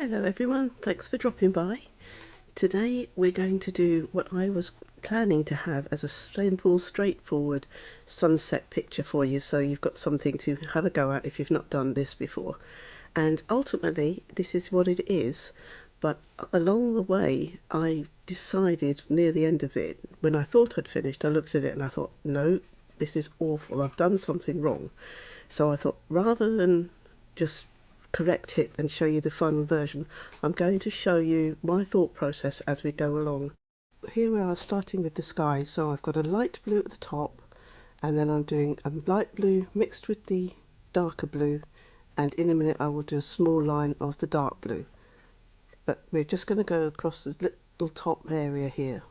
Hello everyone, thanks for dropping by. Today we're going to do what I was planning to have as a simple, straightforward sunset picture for you, so you've got something to have a go at if you've not done this before. And ultimately this is what it is, but along the way I decided near the end of it, when I thought I'd finished, I looked at it and I thought, no, this is awful, I've done something wrong. So I thought, rather than just correct it and show you the final version, I'm going to show you my thought process as we go along. Here we are, starting with the sky. So I've got a light blue at the top, and then I'm doing a light blue mixed with the darker blue, and in a minute I will do a small line of the dark blue, but we're just going to go across the little top area here.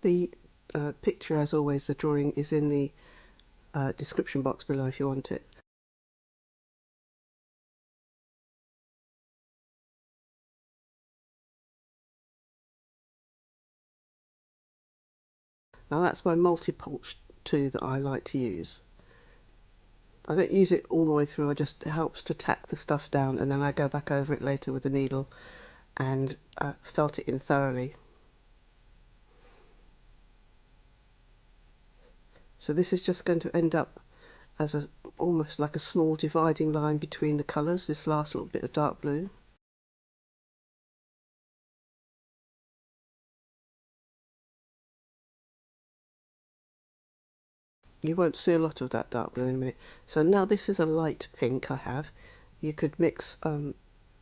The picture, as always, the drawing is in the description box below if you want it. Now that's my multi-punch tool that I like to use. I don't use it all the way through, it helps to tack the stuff down, and then I go back over it later with a needle and felt it in thoroughly. So this is just going to end up as almost like a small dividing line between the colours, this last little bit of dark blue. You won't see a lot of that dark blue in a minute. So now this is a light pink I have. You could mix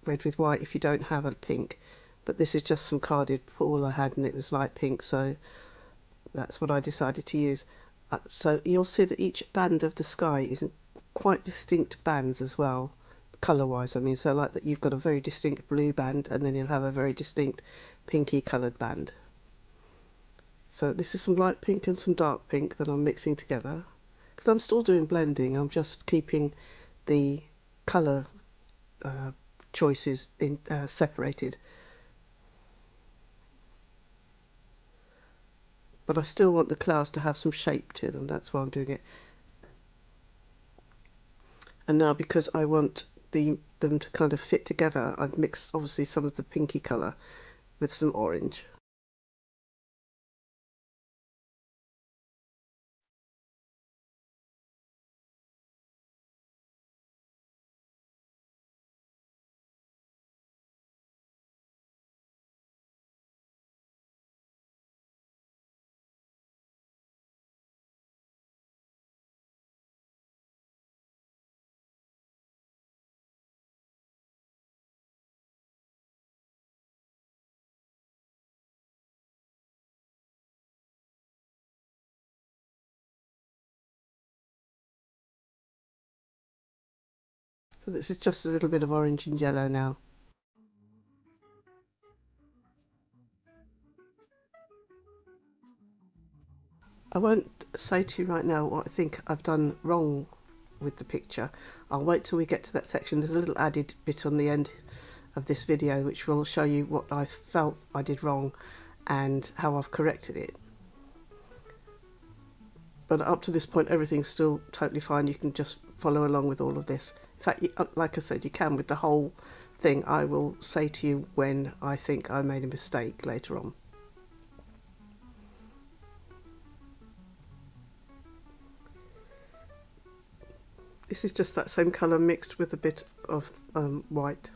red with white if you don't have a pink, but this is just some carded wool I had and it was light pink, so that's what I decided to use. So you'll see that each band of the sky is quite distinct bands as well, colour wise I mean, so like that you've got a very distinct blue band and then you'll have a very distinct pinky coloured band. So this is some light pink and some dark pink that I'm mixing together. Because I'm still doing blending, I'm just keeping the colour choices separated. But I still want the clouds to have some shape to them, that's why I'm doing it. And now, because I want them to kind of fit together, I've mixed obviously some of the pinky colour with some orange. So this is just a little bit of orange and yellow now. I won't say to you right now what I think I've done wrong with the picture. I'll wait till we get to that section. There's a little added bit on the end of this video which will show you what I felt I did wrong and how I've corrected it. But up to this point everything's still totally fine. You can just follow along with all of this. In fact, like I said, you can with the whole thing. I will say to you when I think I made a mistake later on. This is just that same colour mixed with a bit of white.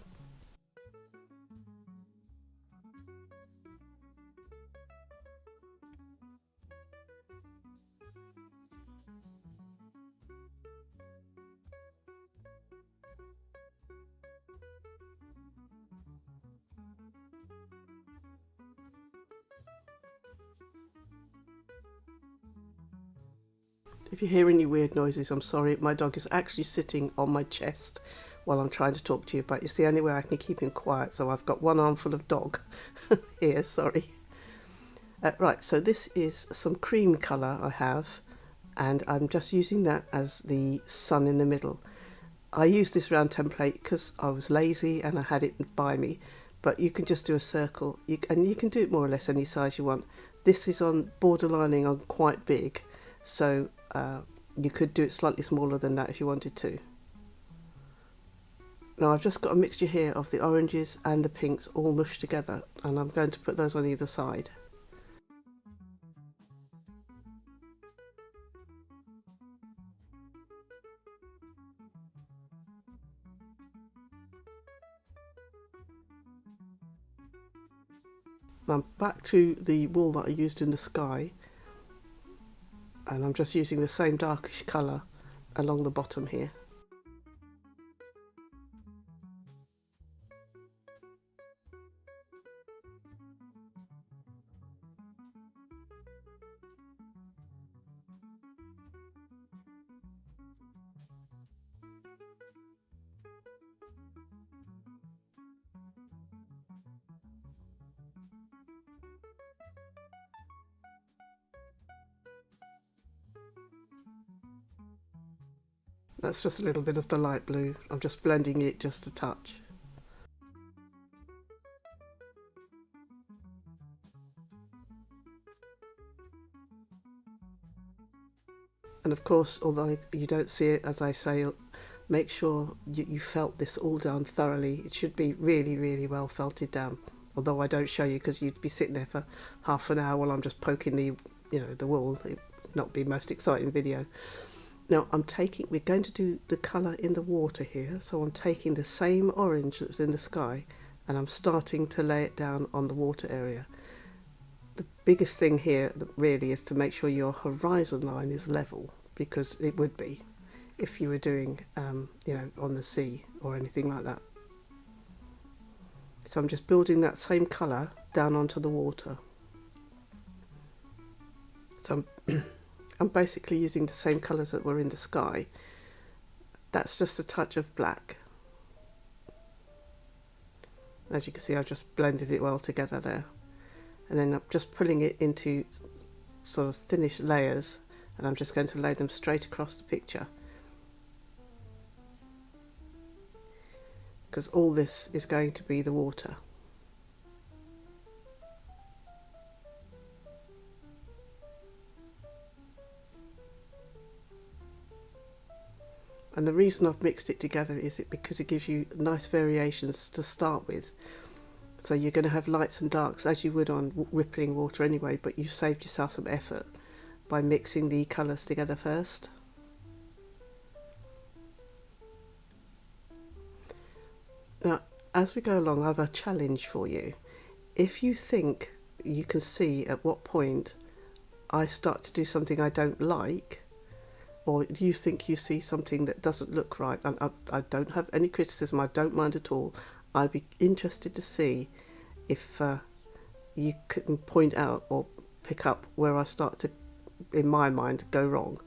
If you hear any weird noises, I'm sorry. My dog is actually sitting on my chest while I'm trying to talk to you, but it's the only way I can keep him quiet, so I've got one armful of dog here, sorry. Right, so this is some cream colour I have, and I'm just using that as the sun in the middle. I used this round template because I was lazy and I had it by me, but you can just do a circle, and you can do it more or less any size you want. This is on borderlining on quite big, so you could do it slightly smaller than that if you wanted to. Now I've just got a mixture here of the oranges and the pinks all mushed together, and I'm going to put those on either side. I'm back to the wool that I used in the sky, and I'm just using the same darkish colour along the bottom here. That's just a little bit of the light blue. I'm just blending it just a touch. And of course, although you don't see it, as I say, make sure you felt this all down thoroughly. It should be really, really well felted down. Although I don't show you because you'd be sitting there for half an hour while I'm just poking the wool. It would not be the most exciting video. Now we're going to do the colour in the water here, so I'm taking the same orange that was in the sky and I'm starting to lay it down on the water area. The biggest thing here really is to make sure your horizon line is level, because it would be if you were doing on the sea or anything like that. So I'm just building that same colour down onto the water. So I'm basically using the same colours that were in the sky. That's just a touch of black. As you can see, I've just blended it well together there. And then I'm just pulling it into sort of thinnish layers, and I'm just going to lay them straight across the picture. Because all this is going to be the water. And the reason I've mixed it together is because it gives you nice variations to start with. So you're going to have lights and darks as you would on rippling water anyway, but you saved yourself some effort by mixing the colours together first. Now, as we go along, I have a challenge for you. If you think you can see at what point I start to do something I don't like, or you think you see something that doesn't look right, and I don't have any criticism, I don't mind at all, I'd be interested to see if you can point out or pick up where I start to, in my mind, go wrong.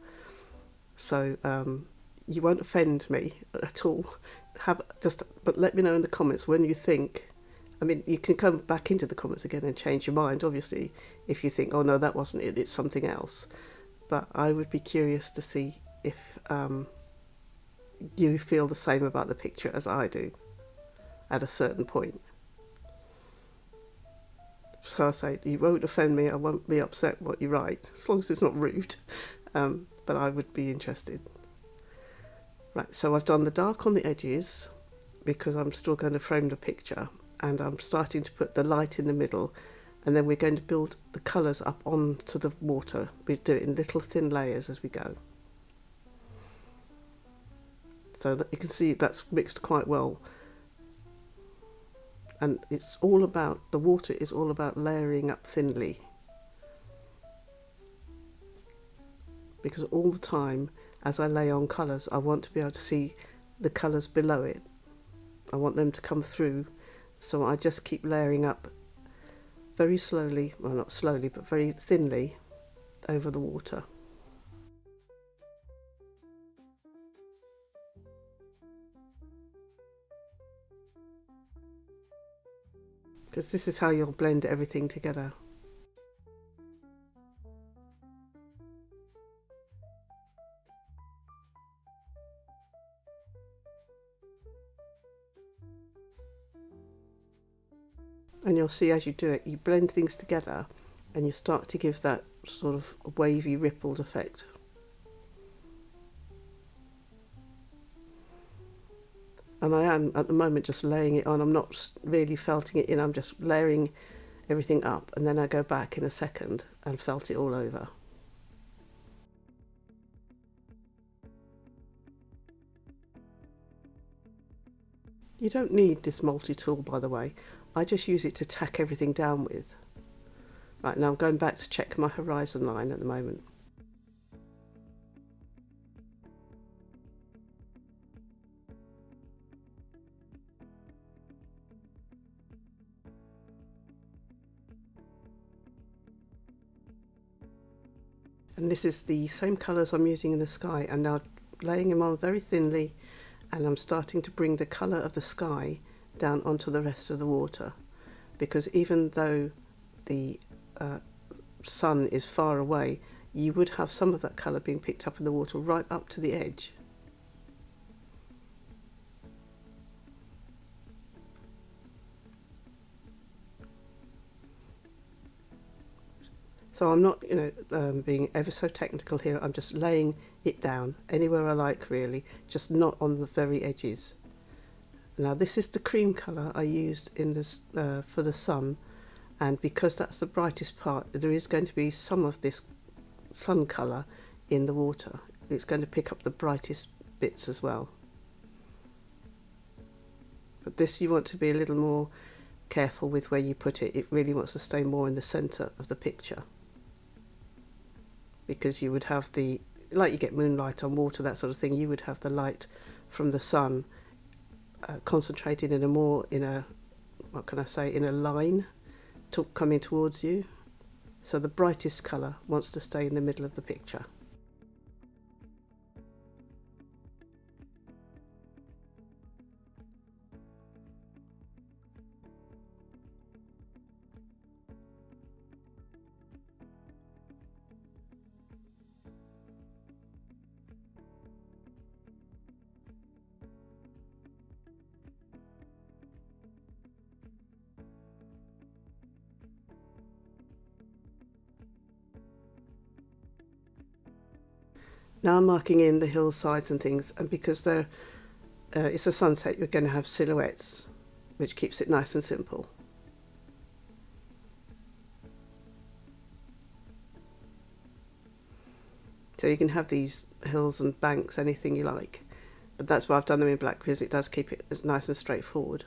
So you won't offend me at all. But let me know in the comments when you think. I mean, you can come back into the comments again and change your mind, obviously, if you think, oh no, that wasn't it, it's something else. But I would be curious to see if you feel the same about the picture as I do at a certain point. So I say, you won't offend me, I won't be upset what you write, as long as it's not rude, but I would be interested. Right, so I've done the dark on the edges because I'm still going to frame the picture, and I'm starting to put the light in the middle, and then we're going to build the colours up onto the water. We do it in little thin layers as we go. So that you can see that's mixed quite well. And it's all about, the water is all about layering up thinly. Because all the time, as I lay on colours, I want to be able to see the colours below it. I want them to come through, so I just keep layering up very slowly, well not slowly, but very thinly over the water. Because this is how you'll blend everything together. And you'll see as you do it, you blend things together and you start to give that sort of wavy rippled effect. And I am at the moment just laying it on. I'm not really felting it in, I'm just layering everything up, and then I go back in a second and felt it all over. You don't need this multi-tool, by the way. I just use it to tack everything down with. Right, now I'm going back to check my horizon line at the moment. And this is the same colours I'm using in the sky. I'm now laying them on very thinly, and I'm starting to bring the colour of the sky down onto the rest of the water, because even though the sun is far away, you would have some of that colour being picked up in the water right up to the edge. So I'm not, being ever so technical here. I'm just laying it down anywhere I like, really, just not on the very edges. Now this is the cream colour I used in this for the sun, and because that's the brightest part, there is going to be some of this sun colour in the water. It's going to pick up the brightest bits as well. But this, you want to be a little more careful with where you put it. It really wants to stay more in the centre of the picture, because you would have the, like you get moonlight on water, that sort of thing, you would have the light from the sun concentrated in a what can I say, in a line coming towards you. So the brightest colour wants to stay in the middle of the picture. Now I'm marking in the hillsides and things, and because it's a sunset, you're going to have silhouettes, which keeps it nice and simple. So you can have these hills and banks, anything you like, but that's why I've done them in black, because it does keep it nice and straightforward.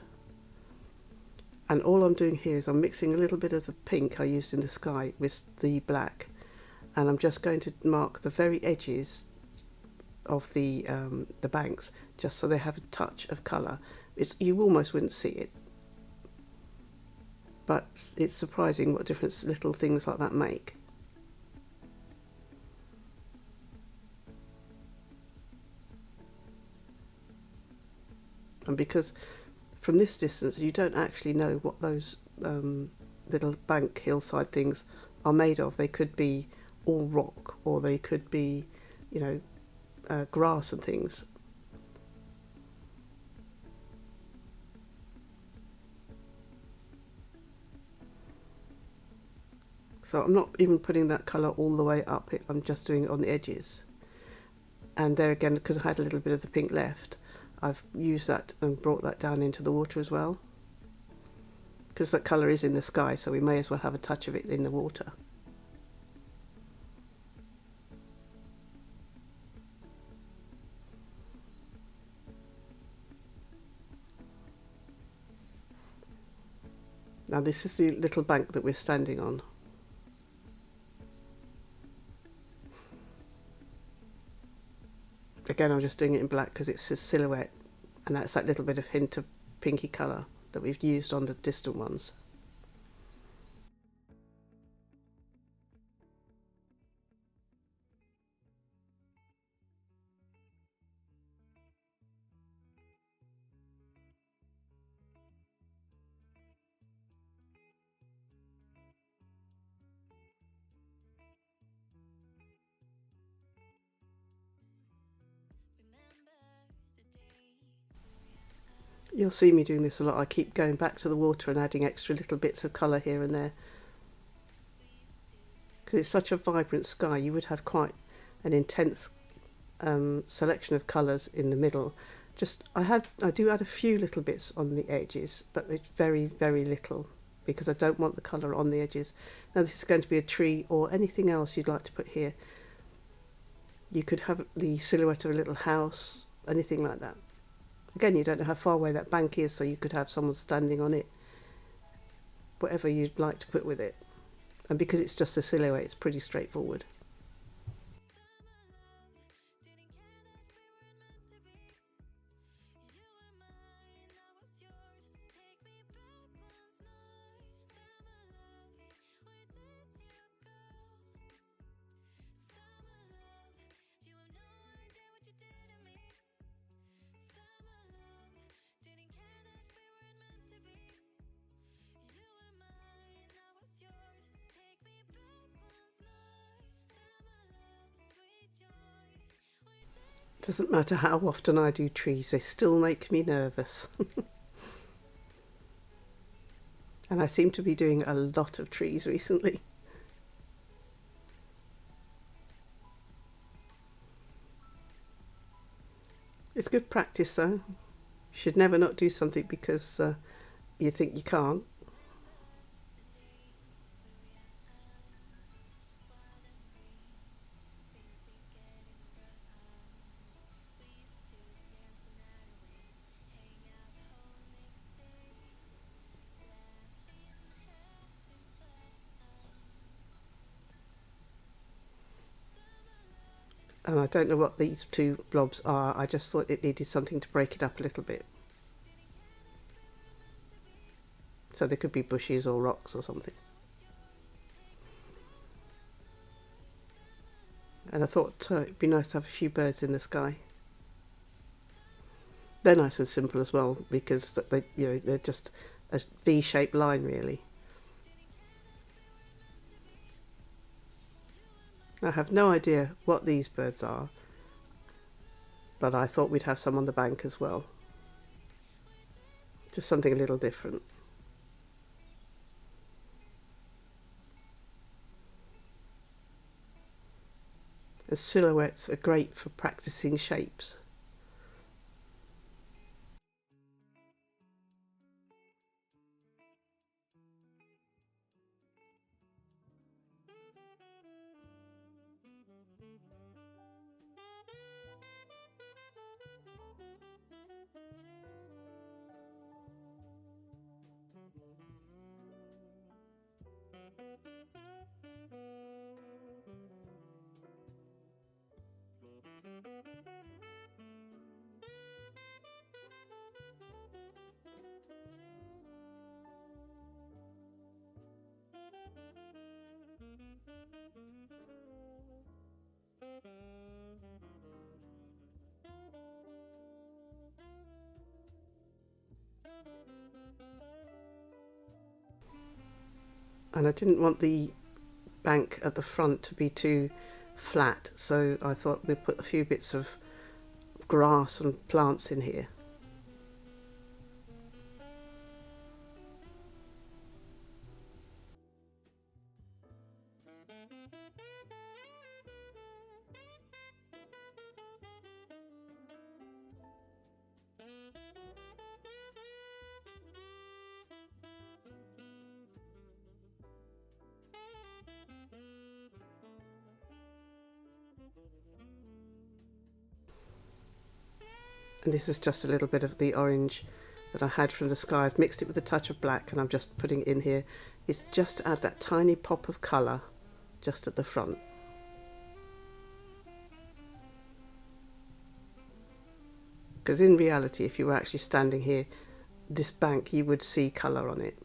And all I'm doing here is I'm mixing a little bit of the pink I used in the sky with the black, and I'm just going to mark the very edges of the banks, just so they have a touch of colour. You almost wouldn't see it, but it's surprising what difference little things like that make. And because from this distance you don't actually know what those little bank hillside things are made of. They could be all rock, or they could be, grass and things. So I'm not even putting that colour all the way up, I'm just doing it on the edges. And there again, because I had a little bit of the pink left, I've used that and brought that down into the water as well, because that colour is in the sky, so we may as well have a touch of it in the water. Now this is the little bank that we're standing on. Again, I'm just doing it in black because it's a silhouette, and that's that little bit of hint of pinky colour that we've used on the distant ones. You'll see me doing this a lot. I keep going back to the water and adding extra little bits of colour here and there. because it's such a vibrant sky, you would have quite an intense selection of colours in the middle. I do add a few little bits on the edges, but it's very, very little, because I don't want the colour on the edges. Now this is going to be a tree or anything else you'd like to put here. You could have the silhouette of a little house, anything like that. Again, you don't know how far away that bank is, so you could have someone standing on it. Whatever you'd like to put with it. And because it's just a silhouette, it's pretty straightforward. Doesn't matter how often I do trees, they still make me nervous. And I seem to be doing a lot of trees recently. It's good practice though. You should never not do something because you think you can't. And I don't know what these two blobs are, I just thought it needed something to break it up a little bit. So they could be bushes or rocks or something. And I thought it'd be nice to have a few birds in the sky. They're nice and simple as well, because they're just a V-shaped line really. I have no idea what these birds are, but I thought we'd have some on the bank as well. Just something a little different. The silhouettes are great for practicing shapes. And I didn't want the bank at the front to be too flat, so I thought we'd put a few bits of grass and plants in here. And this is just a little bit of the orange that I had from the sky. I've mixed it with a touch of black and I'm just putting it in here. It's just to add that tiny pop of colour just at the front. Because in reality, if you were actually standing here, this bank, you would see colour on it.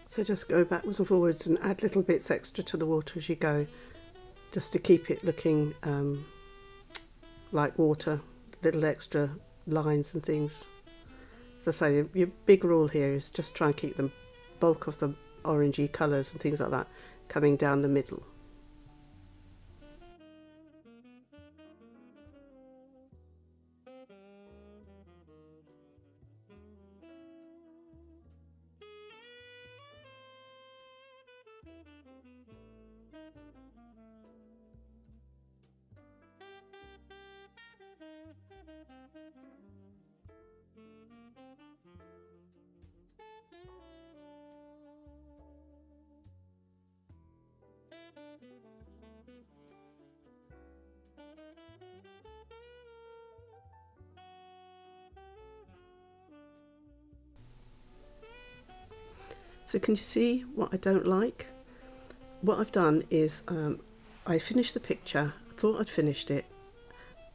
So just go backwards and forwards and add little bits extra to the water as you go, just to keep it looking like water, little extra lines and things. As I say, your big rule here is just try and keep the bulk of the orangey colours and things like that coming down the middle. So can you see what I don't like? What I've done is I finished the picture, thought I'd finished it,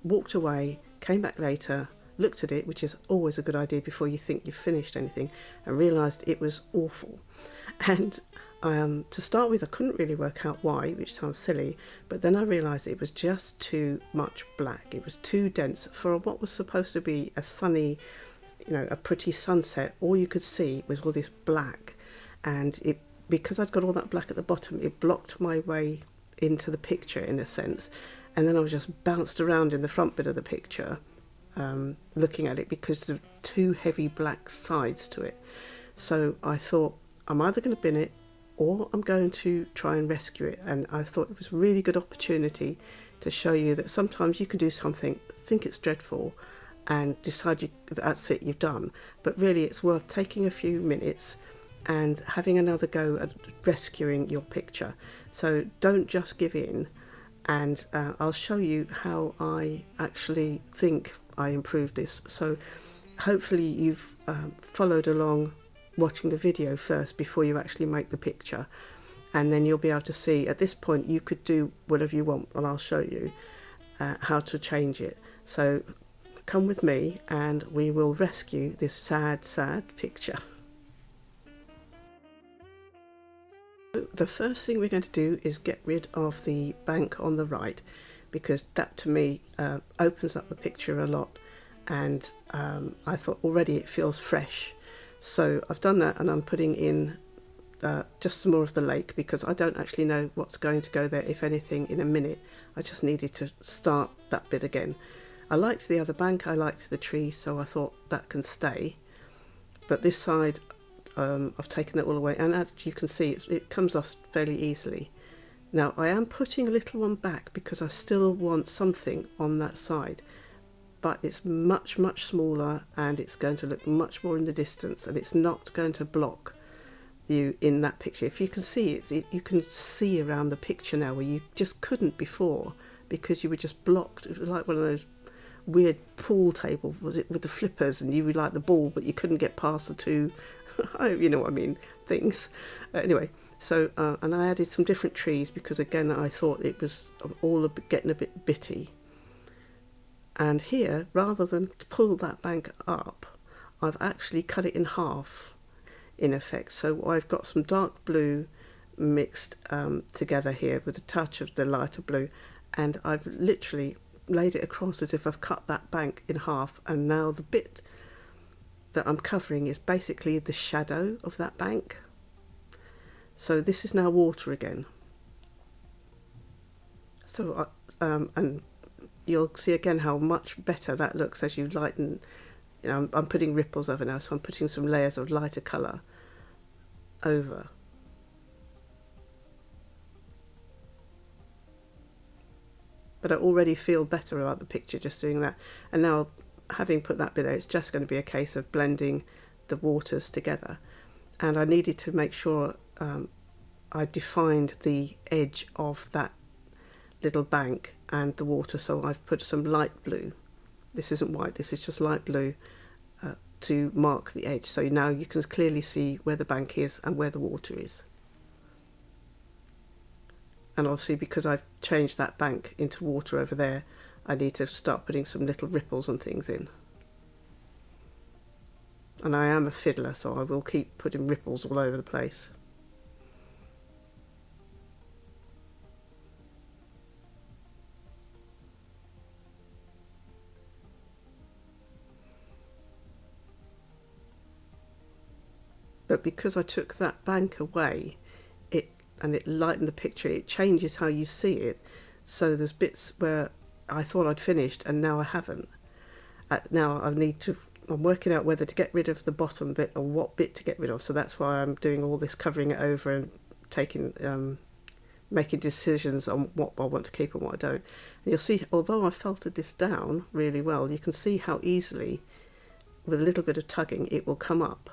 walked away, came back later, looked at it, which is always a good idea before you think you've finished anything, and realised it was awful. And to start with, I couldn't really work out why, which sounds silly, but then I realised it was just too much black. It was too dense for what was supposed to be a sunny, a pretty sunset. All you could see was all this black, and because I'd got all that black at the bottom, it blocked my way into the picture in a sense. And then I was just bounced around in the front bit of the picture, looking at it because of two heavy black sides to it. So I thought, I'm either going to bin it or I'm going to try and rescue it. And I thought it was a really good opportunity to show you that sometimes you can do something, think it's dreadful, and decide that's it, you've done. But really it's worth taking a few minutes and having another go at rescuing your picture. So don't just give in, and I'll show you how I actually think I improved this. So hopefully you've followed along watching the video first before you actually make the picture, and then you'll be able to see at this point you could do whatever you want, and I'll show you how to change it. So come with me and we will rescue this sad picture. The first thing we're going to do is get rid of the bank on the right, because that to me opens up the picture a lot, and I thought already it feels fresh. So I've done that, and I'm putting in just some more of the lake, because I don't actually know what's going to go there, if anything, in a minute. I just needed to start that bit again. I liked the other bank, I liked the tree, so I thought that can stay. But this side, I've taken it all away, and as you can see it comes off fairly easily. Now I am putting a little one back because I still want something on that side, but it's much smaller, and it's going to look much more in the distance, and it's not going to block you in that picture. If you can see it, you can see around the picture now where you just couldn't before, because you were just blocked. It was like one of those weird pool tables, was it, with the flippers, and you would like the ball but you couldn't get past the two you know what I mean, things. Anyway, so and I added some different trees because again I thought it was all getting a bit bitty. And here, rather than pull that bank up, I've actually cut it in half in effect. So I've got some dark blue mixed together here with a touch of the lighter blue, and I've literally laid it across as if I've cut that bank in half, and now the bit that I'm covering is basically the shadow of that bank. So this is now water again. So and you'll see again how much better that looks as you lighten. I'm putting ripples over now, so I'm putting some layers of lighter colour over. But I already feel better about the picture just doing that. And now, having put that bit there, it's just going to be a case of blending the waters together. And I needed to make sure I defined the edge of that little bank and the water, so I've put some light blue. This isn't white, this is just light blue to mark the edge. So now you can clearly see where the bank is and where the water is. And obviously because I've changed that bank into water over there, I need to start putting some little ripples and things in. and I am a fiddler, so I will keep putting ripples all over the place. But because I took that bank away, it lightened the picture, it changes how you see it. So there's bits where I thought I'd finished and now I haven't. Now I'm working out whether to get rid of the bottom bit or what bit to get rid of. So that's why I'm doing all this, covering it over and making decisions on what I want to keep and what I don't. And you'll see, although I've felted this down really well, you can see how easily, with a little bit of tugging, it will come up.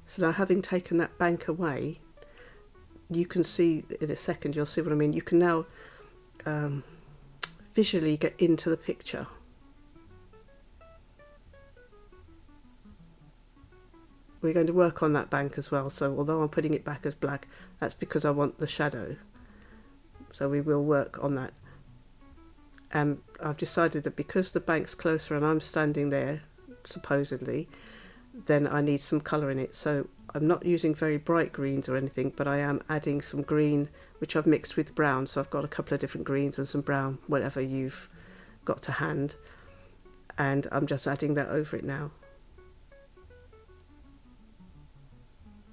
So now, having taken that bank away, you can see in a second, you'll see what I mean. You can now visually get into the picture. We're going to work on that bank as well. So although I'm putting it back as black, that's because I want the shadow. So we will work on that. And I've decided that because the bank's closer and I'm standing there, supposedly, then I need some colour in it. So I'm not using very bright greens or anything, but I am adding some green, which I've mixed with brown. So I've got a couple of different greens and some brown, whatever you've got to hand. And I'm just adding that over it now.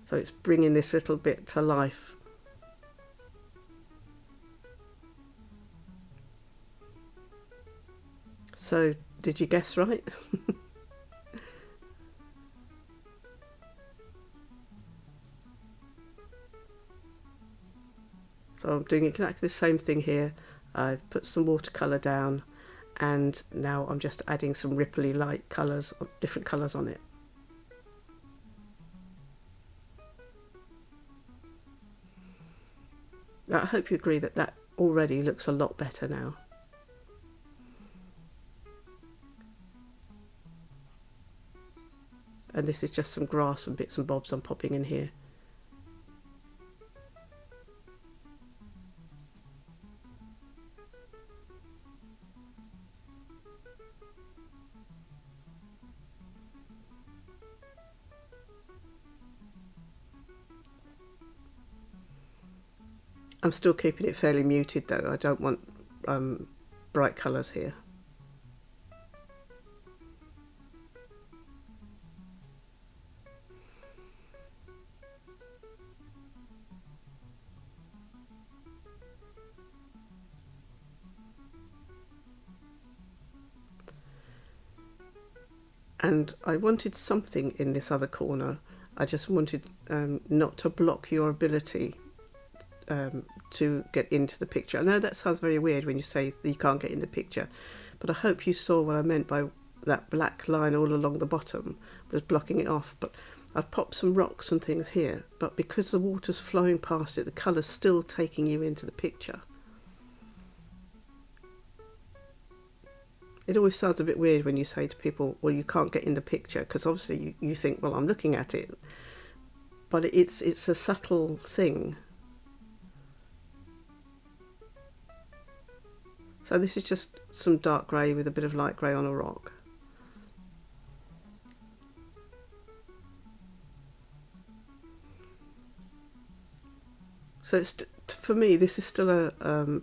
So it's bringing this little bit to life. So did you guess right? So I'm doing exactly the same thing here. I've put some watercolour down and now I'm just adding some ripply light colours, different colours on it. Now, I hope you agree that that already looks a lot better now. And this is just some grass and bits and bobs I'm popping in here. I'm still keeping it fairly muted though, I don't want bright colours here. And I wanted something in this other corner. I just wanted not to block your ability to get into the picture. I know that sounds very weird when you say you can't get in the picture, but I hope you saw what I meant by that black line all along the bottom was blocking it off. But I've popped some rocks and things here, but because the water's flowing past it, the colour's still taking you into the picture. It always sounds a bit weird when you say to people, well, you can't get in the picture, because obviously you think, well, I'm looking at it. But it's a subtle thing. So this is just some dark grey with a bit of light grey on a rock. So it's, for me, this is still a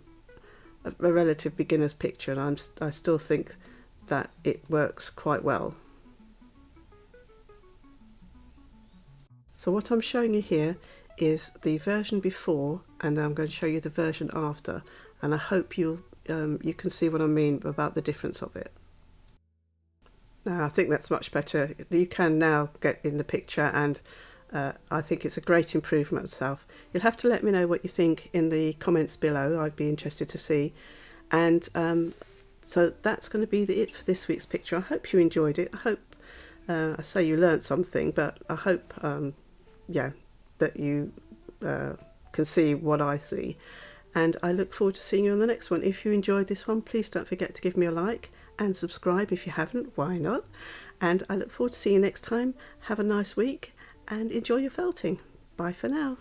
relative beginner's picture, and I still think that it works quite well. So what I'm showing you here is the version before, and I'm going to show you the version after, and I hope you can see what I mean about the difference of it. Now, I think that's much better. You can now get in the picture, and I think it's a great improvement itself. You'll have to let me know what you think in the comments below. I'd be interested to see. And so that's going to be it for this week's picture. I hope you enjoyed it. I hope, I say you learned something, but I hope, yeah, that you can see what I see. And I look forward to seeing you on the next one. If you enjoyed this one, please don't forget to give me a like and subscribe if you haven't. Why not? And I look forward to seeing you next time. Have a nice week and enjoy your felting. Bye for now.